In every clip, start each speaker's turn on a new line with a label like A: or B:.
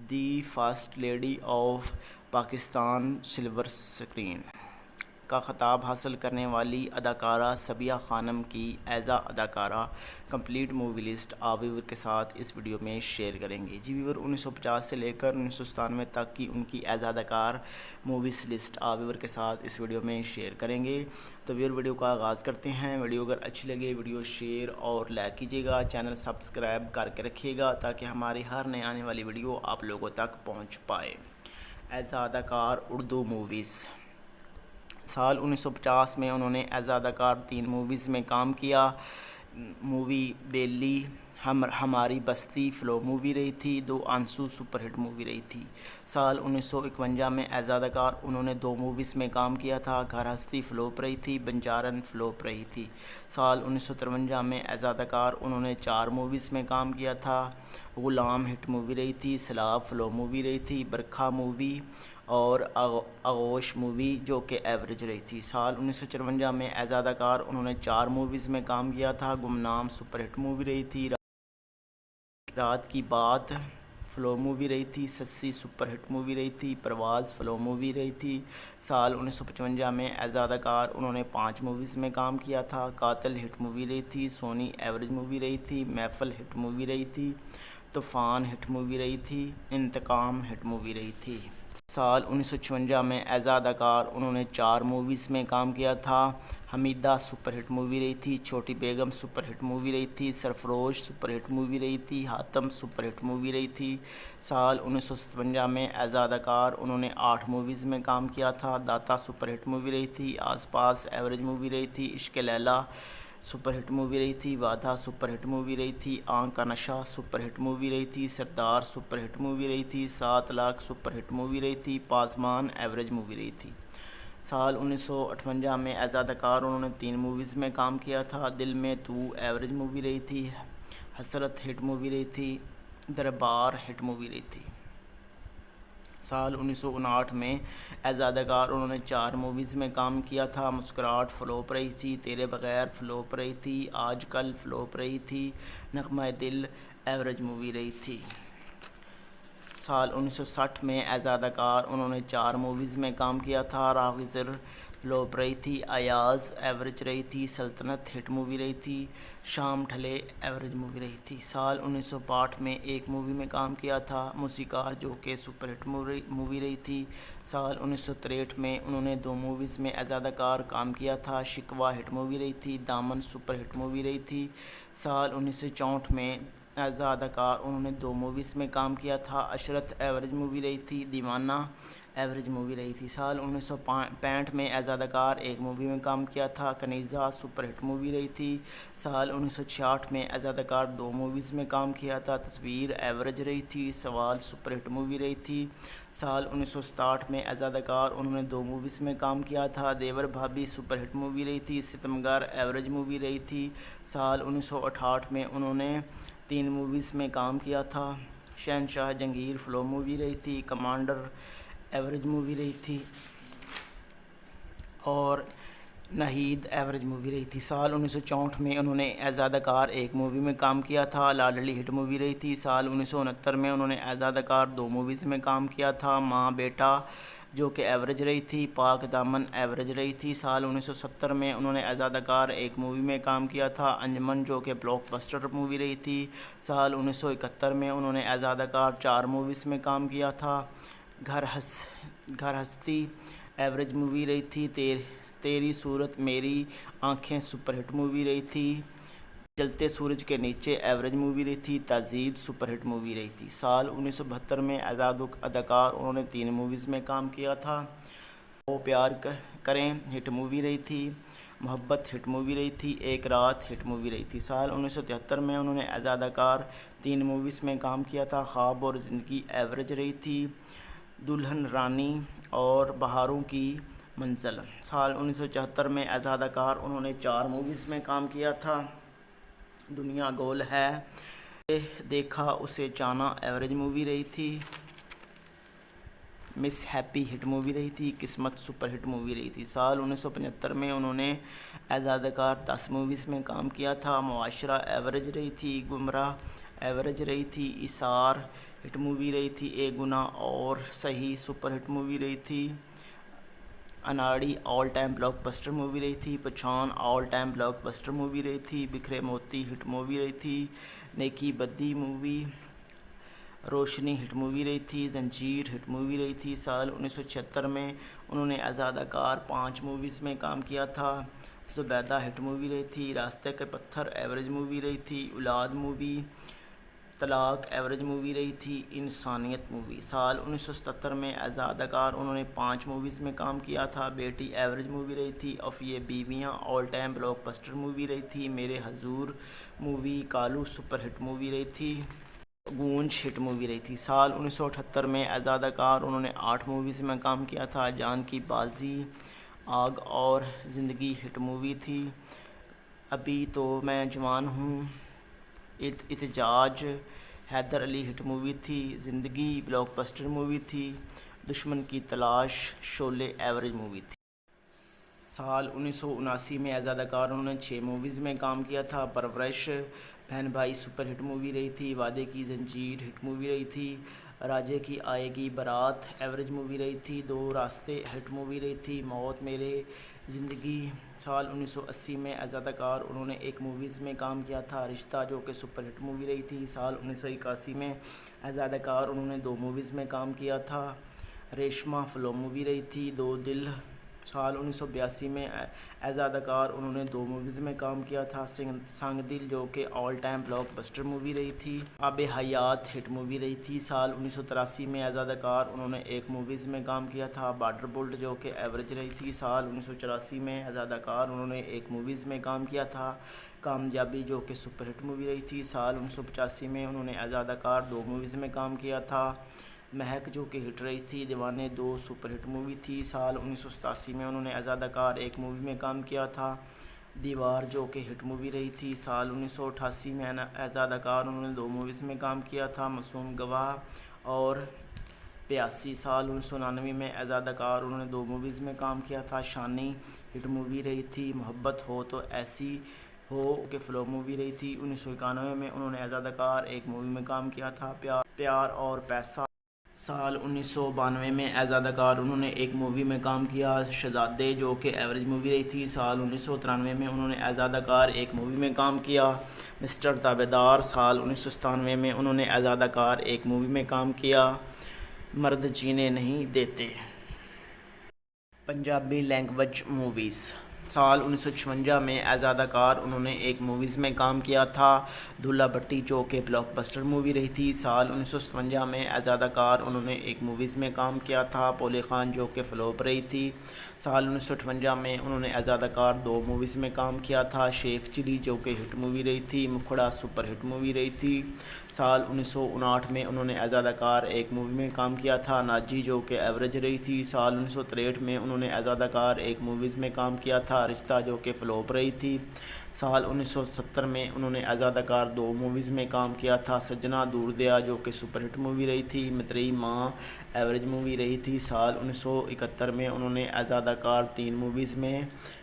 A: The first lady of Pakistan silver screen کا خطاب حاصل کرنے والی اداکارہ صبیہ خانم کی ایز اداکارہ کمپلیٹ مووی لسٹ آپ ویور کے ساتھ اس ویڈیو میں شیئر کریں گے۔ جی ویور 1950 سے لے کر 1997 تک کی ان کی ایز اداکار موویز لسٹ آپ ویور کے ساتھ اس ویڈیو میں شیئر کریں گے۔ تو ویور ویڈیو کا آغاز کرتے ہیں۔ ویڈیو اگر اچھی لگے ویڈیو شیئر اور لائک کیجیے گا، چینل سبسکرائب کر کے رکھیے گا تاکہ ہماری ہر نئے آنے والی ویڈیو آپ لوگوں تک پہنچ پائے۔ ایز اداکار اردو موویز سال 1950 میں انہوں نے ایز اداکار 3 موویز میں کام کیا۔ مووی بیلی ہماری بستی فلو مووی رہی تھی، 2 آنسو سپر ہٹ مووی رہی تھی۔ سال 1951 میں ایز اداکار انہوں نے 2 موویز میں کام کیا تھا، گھر ہستی فلوپ رہی تھی، بنجارن فلوپ رہی تھی۔ سال 1953 میں ایز اداکار انہوں نے 4 موویز میں کام کیا تھا، غلام ہٹ مووی رہی تھی، سیلاب فلو مووی رہی تھی، برکھا مووی اور آغوش مووی جو کہ ایوریج رہی تھی۔ سال 1954 میں ایز اداکار انہوں نے 4 موویز میں کام کیا تھا، گمنام سپر ہٹ مووی رہی تھی، رات کی بات فلو مووی رہی تھی، سسی سپر ہٹ مووی رہی تھی، پرواز فلو مووی رہی تھی۔ سال 1955 میں ایز اداکار انہوں نے 5 موویز میں کام کیا تھا، قاتل ہٹ مووی رہی تھی، سونی ایوریج مووی رہی تھی، محفل ہٹ مووی رہی تھی، طوفان ہٹ مووی رہی تھی، انتقام ہٹ مووی رہی تھی۔ سال 1956 میں ایز اداکار انہوں نے 4 موویز میں کام کیا تھا، حمیدہ سپر ہٹ مووی رہی تھی، چھوٹی بیگم سپر ہٹ مووی رہی تھی، سرفروش سپر ہٹ مووی رہی تھی، حاتم سپر ہٹ مووی رہی تھی۔ سال 1957 میں ایز اداکار انہوں نے 8 موویز میں کام کیا تھا، داتا سپر ہٹ مووی رہی تھی، آس پاس ایوریج مووی رہی تھی، عشق لیلا سپر ہٹ مووی رہی تھی، وعدہ سپر ہٹ مووی رہی تھی، آنکھ کا نشہ سپر ہٹ مووی رہی تھی، سردار سپر ہٹ مووی رہی تھی، 7 لاکھ سپر ہٹ مووی رہی تھی، پاسمان ایوریج مووی رہی تھی۔ سال 1958 میں ایز اداکار انہوں نے 3 موویز میں کام کیا تھا، دل میں تو ایوریج مووی رہی تھی، حسرت ہٹ مووی رہی تھی، دربار ہٹ مووی رہی تھی۔ سال 1959 میں ایز اداکار انہوں نے 4 موویز میں کام کیا تھا، مسکراہٹ فلوپ رہی تھی، تیرے بغیر فلوپ رہی تھی، آج کل فلوپ رہی تھی، نغمہ دل ایوریج مووی رہی تھی۔ سال 1960 میں ایز اداکار انہوں نے 4 موویز میں کام کیا تھا، راغذر فلوپ رہی تھی، ایاز ایوریج رہی تھی، سلطنت ہٹ مووی رہی تھی، شام ڈھلے ایوریج مووی رہی تھی۔ سال 1962 میں ایک مووی میں کام کیا تھا، موسیقار جو کہ سپر ہٹ مووی رہی تھی۔ سال 1963 میں انہوں نے 2 موویز میں ایز اداکار کام کیا تھا، شکوہ ہٹ مووی رہی تھی، دامن سپر ہٹ مووی رہی تھی۔ سال 1964 میں ایز اداکار انہوں نے 2 موویز میں کام کیا تھا، عشرت ایوریج مووی رہی تھی، دیوانہ ایوریج مووی رہی تھی۔ سال 1965 میں ایز اداکار ایک مووی میں کام کیا تھا، کنیزہ سپر ہٹ مووی رہی تھی۔ سال 1966 میں ایز اداکار 2 موویز میں کام کیا تھا، تصویر ایوریج رہی تھی، سوال سپر ہٹ مووی رہی تھی۔ سال 1967 میں ایز اداکار انہوں نے 2 موویز میں کام کیا تھا، دیور بھابھی سپر ہٹ مووی رہی تھی، ستمگر ایوریج مووی رہی تھی۔ سال 1968 میں انہوں نے 3 موویز میں کام کیا تھا، شہنشاہ جنگیر فلو مووی رہی تھی، کمانڈر ایوریج مووی رہی تھی اور نہید ایوریج مووی رہی تھی۔ سال 1964 میں انہوں نے ایز اداکار ایک مووی میں کام کیا تھا، لاڈلی ہٹ مووی رہی تھی۔ سال 1969 میں انہوں نے ایز اداکار 2 موویز میں کام کیا تھا، ماں بیٹا جو کہ ایوریج رہی تھی، پاک دامن ایوریج رہی تھی۔ سال 1970 میں انہوں نے ایز اداکار ایک مووی میں کام کیا تھا، انجمن جو کہ بلاک بسٹر مووی رہی تھی۔ سال 1971 میں انہوں نے ایز اداکار 4 موویز میں کام کیا تھا، گھر ہستی ایوریج مووی رہی تھی، تیری صورت میری آنکھیں سپر ہٹ مووی رہی تھی، جلتے سورج کے نیچے ایوریج مووی رہی تھی، تہذیب سپر ہٹ مووی رہی تھی۔ سال 1972 میں ایز اداکار انہوں نے 3 موویز میں کام کیا تھا، وہ پیار کریں ہٹ مووی رہی تھی، محبت ہٹ مووی رہی تھی، ایک رات ہٹ مووی رہی تھی۔ سال 1973 میں انہوں نے ایز اداکار 3 موویز میں کام کیا تھا، خواب اور زندگی ایوریج رہی تھی، دلہن رانی اور بہاروں کی منزل۔ سال 1974 میں ایز اداکار انہوں نے 4 موویز میں کام کیا تھا، دنیا گول ہے، دیکھا اسے جانا ایوریج مووی رہی تھی، مس ہیپی ہٹ مووی رہی تھی، قسمت سپر ہٹ مووی رہی تھی۔ سال 1975 میں انہوں نے ایز اداکار 10 موویز میں کام کیا تھا، معاشرہ ایوریج رہی تھی، گمراہ ایوریج رہی تھی، اثار ہٹ مووی رہی تھی، ایک گناہ اور صحیح سپر ہٹ مووی رہی تھی، Anari all time blockbuster movie رہی تھی، Pathaan all time blockbuster movie رہی تھی، بکھرے موتی ہٹ مووی رہی تھی، نیکی بدی مووی، روشنی ہٹ مووی رہی تھی، زنجیر ہٹ مووی رہی تھی۔ سال 1976 میں انہوں نے ایز اداکار 5 موویز میں کام کیا تھا۔ زبیدہ ہٹ مووی رہی تھی، راستے کے پتھر ایوریج مووی رہی تھی، اولاد مووی، طلاق ایوریج مووی رہی تھی، انسانیت مووی۔ سال 1977 میں ایز اداکار انہوں نے 5 موویز میں کام کیا تھا۔ بیٹی ایوریج مووی رہی تھی، افیہ بیویاں آل ٹائم بلاک بسٹر مووی رہی تھی، میرے حضور مووی، کالو سپر ہٹ مووی رہی تھی، گونج ہٹ مووی رہی تھی۔ سال 1978 میں ایز اداکار انہوں نے 8 موویز میں کام کیا تھا۔ جان کی بازی، آگ اور زندگی ہٹ مووی تھی، ابھی تو میں جوان ہوں، احتجاج حیدر علی ہٹ مووی تھی، زندگی بلاک بسٹر مووی تھی، دشمن کی تلاش شعلے ایوریج مووی تھی۔ سال 1979 میں ایز اداکار انہوں نے 6 موویز میں کام کیا تھا۔ پرورش بہن بھائی سپر ہٹ مووی رہی تھی، وعدے کی زنجیر ہٹ مووی رہی تھی، راجے کی آئے گی بارات ایوریج مووی رہی تھی، دو راستے ہٹ مووی رہی تھی، موت میرے زندگی۔ سال 1980 میں ایز اداکار انہوں نے 1 موویز میں کام کیا تھا، رشتہ، جو کہ سپر ہٹ مووی رہی تھی۔ سال 1981 میں ایز اداکار انہوں نے 2 موویز میں کام کیا تھا، ریشمہ فلو مووی رہی تھی، دو دل۔ سال 1982 میں ایز اداکار انہوں نے 2 موویز میں کام کیا تھا، سنگ دل، جو کہ آل ٹائم بلاک بسٹر مووی رہی تھی، آب حیات ہٹ مووی رہی تھی۔ سال 1983 میں ایز اداکار انہوں نے 1 موویز میں کام کیا تھا، بارڈر بولٹ، جو کہ ایوریج رہی تھی۔ سال 1984 میں ایز اداکار انہوں نے 1 موویز میں کام کیا تھا، کامیابی، جو کہ سپر ہٹ مووی رہی تھی۔ سال 1985 میں انہوں نے ایز اداکار 2 موویز میں کام کیا تھا، مہک، جو کہ ہٹ رہی تھی، دیوانے 2 سپر ہٹ مووی تھی۔ سال 1987 میں انہوں نے ایز اداکار 1 مووی میں کام کیا تھا، دیوار، جو کہ ہٹ مووی رہی تھی۔ سال 1988 میں ایز اداکار انہوں نے 2 موویز میں کام کیا تھا، معصوم گواہ اور پیاسی۔ سال 1999 میں ایز اداکار انہوں نے 2 موویز میں کام کیا تھا، شانی ہٹ مووی رہی تھی، محبت ہو تو ایسی ہو کہ فلو مووی رہی تھی۔ 1991 میں انہوں نے ایز اداکار 1 مووی میں کام کیا تھا، پیار اور پیسہ۔ سال 1992 میں ایز اداکار انہوں نے 1 مووی میں کام کیا، شہزادے، جو کہ ایوریج مووی رہی تھی۔ سال 1993 میں انہوں نے ایز اداکار 1 مووی میں کام کیا، مسٹر تابعدار۔ سال 1997 میں انہوں نے ایز اداکار 1 مووی میں کام کیا، مرد جینے نہیں دیتے۔ Punjabi language movies. سال 1956 میں ایز اداکار انہوں نے 1 موویز میں کام کیا تھا، دھولا بھٹی، جو کہ بلاک بسٹر مووی رہی تھی۔ سال 1957 میں ایز اداکار انہوں نے 1 موویز میں کام کیا تھا، پولے خان، جو کہ فلوپ رہی تھی۔ سال 1958 میں انہوں نے ایز اداکار 2 موویز میں کام کیا تھا، شیخ چلی، جو کہ ہٹ مووی رہی تھی، مکھڑا سپر ہٹ مووی رہی تھی۔ سال 1959 میں انہوں نے ایز اداکار 1 مووی میں کام کیا تھا، ناجی، جو کہ ایوریج رہی تھی۔ سال 1963 میں انہوں نے ایز اداکار 1 موویز میں کام کیا تھا، رشتہ، جو کہ فلوپ رہی تھی۔ سال 1970 میں انہوں نے ایز اداکار 2 موویز میں کام کیا تھا، سجنا دور دیا، جو کہ سپر ہٹ مووی رہی تھی، متری ماں ایوریج مووی رہی تھی۔ سال 1971 میں انہوں نے ایز اداکار 3 موویز میں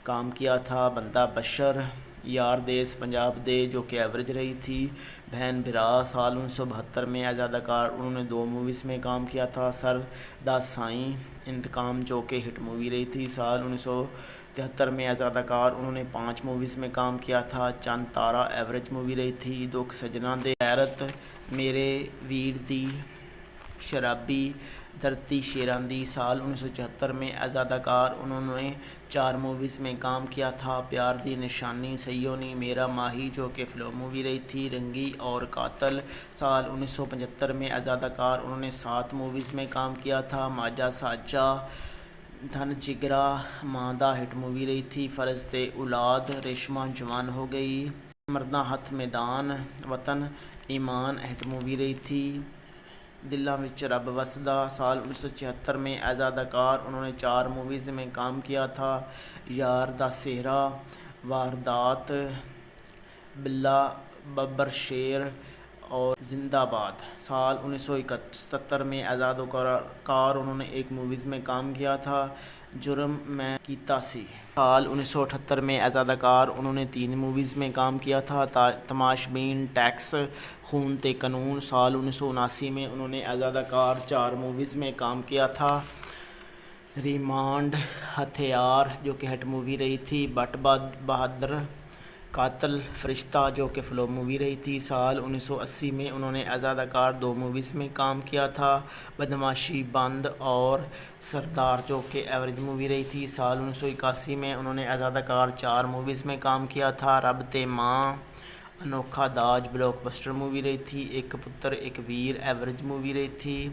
A: کام کیا تھا، بندہ بشر، یار دیس پنجاب دے، جو کہ ایوریج رہی تھی، بہن بھرا۔ سال 1972 میں ایز اداکار انہوں نے 2 موویز میں کام کیا تھا، سر دا سائیں، انتقام، جو کہ ہٹ مووی رہی تھی۔ سال 1973 میں ایز اداکار انہوں نے 5 موویز میں کام کیا تھا، چند تارا ایوریج مووی رہی تھی، دکھ سجنا دے، غیرت، میرے ویر دی، شرابی، دھرتی شیراں دی۔ سال 1974 میں ایز اداکار انہوں نے 4 موویز میں کام کیا تھا، پیار دی نشانی، سیونی، میرا ماہی، جو کہ فلو مووی رہی تھی، رنگی اور قاتل۔ سال 1975 میں ایز اداکار انہوں نے 7 موویز میں کام کیا تھا، ماجا ساجا، دھن جگرا، ماندہ ہٹ مووی رہی تھی، فرض تے اولاد، ریشمہ جوان ہو گئی، مرداں ہتھ میدان، وطن، ایمان ہٹ مووی رہی تھی، دلاں وچ رب وسدا۔ سال 1976 میں ایز اداکار انہوں نے 4 موویز میں کام کیا تھا، یار دا سہرا، واردات، بلا، ببر شیر اور زندہ باد۔ سال 1977 میں آزاد کار انہوں نے ایک موویز میں کام کیا تھا، جرم میں کیتا سی۔ سال 1978 میں آزاد کار انہوں نے 3 موویز میں کام کیا تھا، تماش بین، ٹیکس، خون تے قانون۔ سال 1979 میں انہوں نے آزاد کار 4 موویز میں کام کیا تھا، ریمانڈ، ہتھیار جو کہ ہٹ مووی رہی تھی، بٹ بہادر، قاتل، فرشتہ جو کہ فلوپ مووی رہی تھی۔ سال 1980 میں انہوں نے آزاد کار 2 موویز میں کام کیا تھا، بدمعاشی بند اور سردار جو کہ ایوریج مووی رہی تھی۔ سال 1981 میں انہوں نے آزاد کار 4 موویز میں کام کیا تھا، رب تے ماں، انوکھا داج بلاک بسٹر مووی رہی تھی، ایک پتر ایک ویر ایوریج مووی رہی تھی،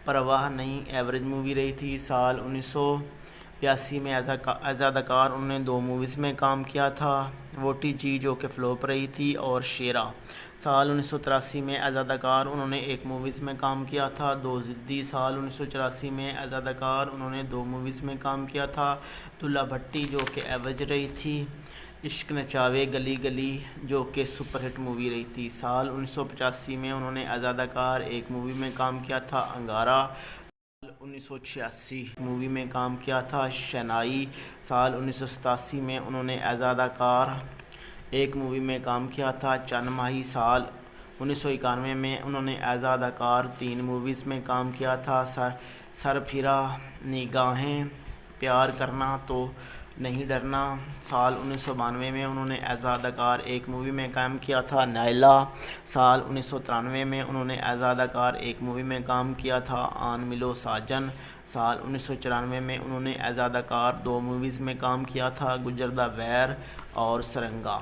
A: پرواہ نہیں ایوریج مووی رہی تھی۔ سال 1982 میں آزاد کار انہوں نے 2 موویز میں کام کیا تھا، ووٹی جی جو کہ فلوپ رہی تھی اور شیرا۔ سال 1983 میں آزاد کار انہوں نے 1 موویز میں کام کیا تھا، دو ضدی۔ سال 1984 میں آزاد کار انہوں نے 2 موویز میں کام کیا تھا، دلہا بھٹی جو کہ ایوریج رہی تھی، عشق نچاوے گلی گلی جو کہ سپر ہٹ مووی رہی تھی۔ سال 1985 میں انہوں نے آزاد کار 1 مووی میں کام کیا تھا، انگارہ۔ سال 1986 مووی میں کام کیا تھا، شہنائی۔ سال 1987 میں انہوں نے آزاد کار 1 مووی میں کام کیا تھا، چند ماہی۔ سال 1991 میں انہوں نے آزاد کار 3 موویز میں کام کیا تھا، سر پھرا، نگاہیں، پیار کرنا تو نہیں ڈرنا۔ سال 1992 میں انہوں نے آزاد کار 1 مووی میں کام کیا تھا، نائلہ۔ سال 1993 میں انہوں نے آزاد کار 1 مووی میں کام کیا تھا، آن ملو ساجن۔ سال 1994 میں انہوں نے آزاد کار 2 موویز میں کام کیا تھا، گجردہ ویر اور سرنگا۔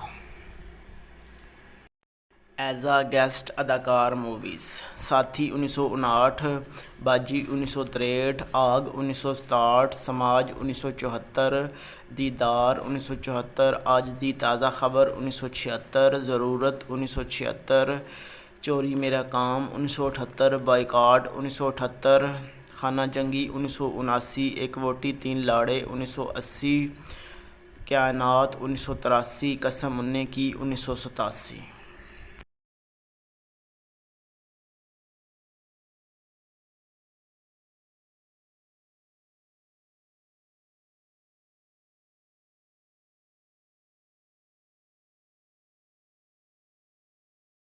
A: ایز اے گیسٹ اداکار موویز: ساتھی 1959، باجی 1963، آگ 1967، سماج 1974، دیدار 1974، آج دی تازہ خبر 1976، ضرورت 1976، چوری میرا کام 1978، بائیکاٹ 1978، خانہ جنگی 1979، ایک ووٹی 3 لاڑے 1980، کائنات 1983، قسم اننے کی 1987۔